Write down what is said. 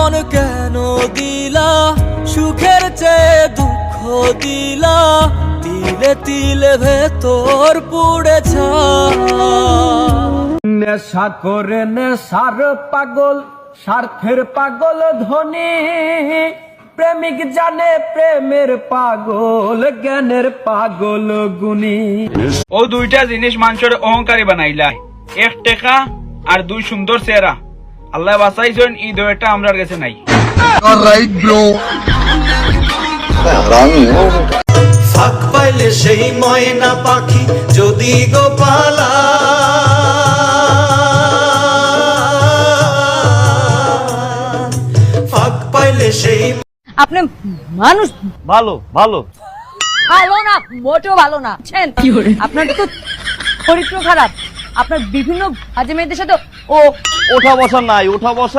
মন কেন দিলা, সুখের চেয়ে দুঃখ দিলা, তিলে তিলে ভেতর পুড়ে ছাই। নেশা করে নেশার পাগল, স্বার্থের পাগল ধনী, প্রেমিক জানে প্রেমের পাগল, জ্ঞানের পাগল গুণী। ও দুইটা জিনিস মানুষের অহংকারী বানাইলা, এক টেকা আর দুই সুন্দর চেহারা। আল্লাহ বাঁচাইছেন, এই দুইটা আমরার কাছে নাই। ফাঁক পাইলে সেই ময়না পাখি যদি গোপালা, ফাঁক পাইলে সেই। আপনি মানুষ ভালো ভালো ভালো না, মোটেও ভালো না। আপনার তো চরিত্র খারাপ। আপনার বিভিন্ন বাজে মেয়েদের সাথে ও ওঠা বসা নাই, ওঠা বসা